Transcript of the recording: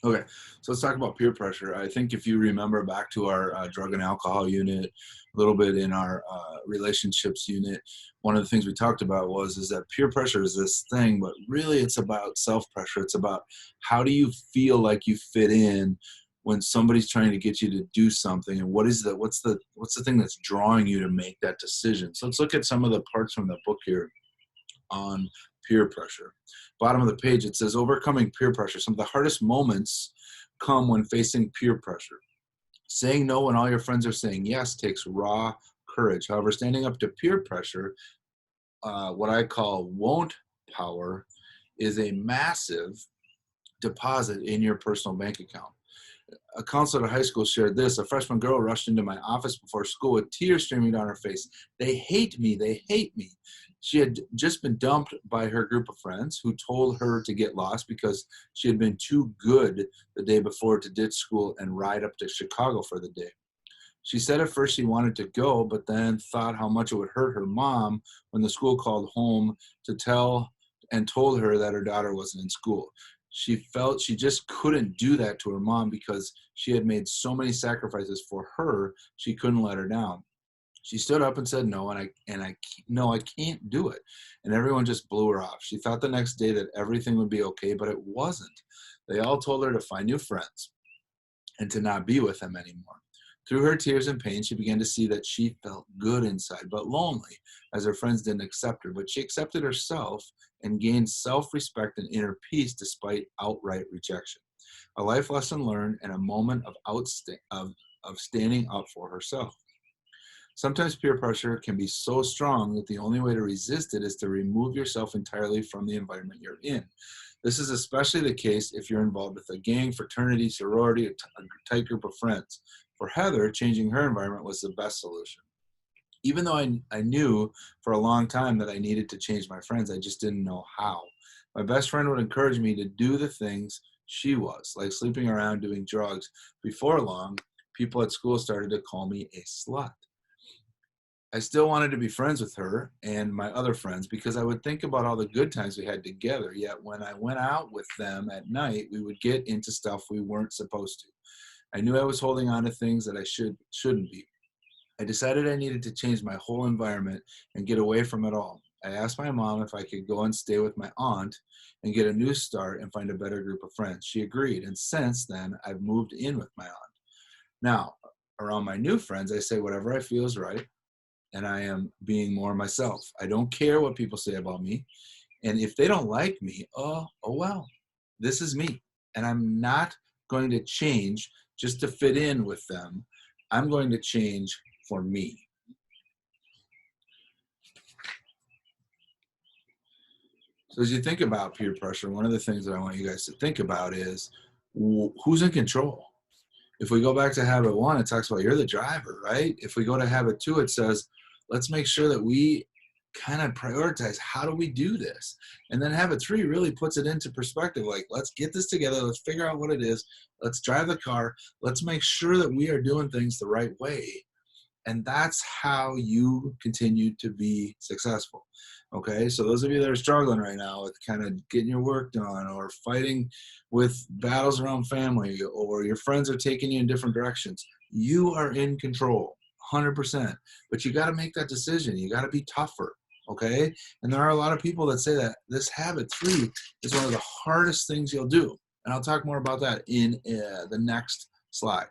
Okay, so let's talk about peer pressure. I think if you remember back to our drug and alcohol unit, a little bit in our relationships unit, one of the things we talked about was is that peer pressure is this thing, but really it's about self pressure. It's about how do you feel like you fit in when somebody's trying to get you to do something, and what's the thing that's drawing you to make that decision. So let's look at some of the parts from the book here on peer pressure. Bottom of the page, it says overcoming peer pressure. Some of the hardest moments come when facing peer pressure. Saying no when all your friends are saying yes takes raw courage. However, standing up to peer pressure, what I call won't power, is a massive deposit in your personal bank account. A counselor at a high school shared this. A freshman girl rushed into my office before school with tears streaming down her face. They hate me. They hate me. She had just been dumped by her group of friends who told her to get lost because she had been too good the day before to ditch school and ride up to Chicago for the day. She said at first she wanted to go, but then thought how much it would hurt her mom when the school called home to tell and told her that her daughter wasn't in school. She felt she just couldn't do that to her mom because she had made so many sacrifices for her, she couldn't let her down. She stood up and said no, no, I can't do it. And everyone just blew her off. She thought the next day that everything would be okay, but it wasn't. They all told her to find new friends and to not be with them anymore. Through her tears and pain, she began to see that she felt good inside, but lonely, as her friends didn't accept her. But she accepted herself and gained self respect and inner peace despite outright rejection. A life lesson learned and a moment of standing up for herself. Sometimes peer pressure can be so strong that the only way to resist it is to remove yourself entirely from the environment you're in. This is especially the case if you're involved with a gang, fraternity, sorority, a tight group of friends. For Heather, changing her environment was the best solution. Even though I knew for a long time that I needed to change my friends, I just didn't know how. My best friend would encourage me to do the things she was, like sleeping around, doing drugs. Before long, people at school started to call me a slut. I still wanted to be friends with her and my other friends because I would think about all the good times we had together. Yet when I went out with them at night, we would get into stuff we weren't supposed to. I knew I was holding on to things that I shouldn't be. I decided I needed to change my whole environment and get away from it all. I asked my mom if I could go and stay with my aunt and get a new start and find a better group of friends. She agreed, and since then, I've moved in with my aunt. Now, around my new friends, I say whatever I feel is right, and I am being more myself. I don't care what people say about me. And if they don't like me, oh well, this is me. And I'm not going to change just to fit in with them. I'm going to change for me. So as you think about peer pressure, one of the things that I want you guys to think about is who's in control. If we go back to habit one, it talks about you're the driver, right? If we go to habit two, it says, let's make sure that we kind of prioritize how do we do this. And then habit three really puts it into perspective, like, let's get this together, let's figure out what it is, let's drive the car, let's make sure that we are doing things the right way. And that's how you continue to be successful. Okay, so those of you that are struggling right now with kind of getting your work done or fighting with battles around family or your friends are taking you in different directions, you are in control 100%. But you got to make that decision. You got to be tougher. Okay, and there are a lot of people that say that this habit three is one of the hardest things you'll do. And I'll talk more about that in the next slide.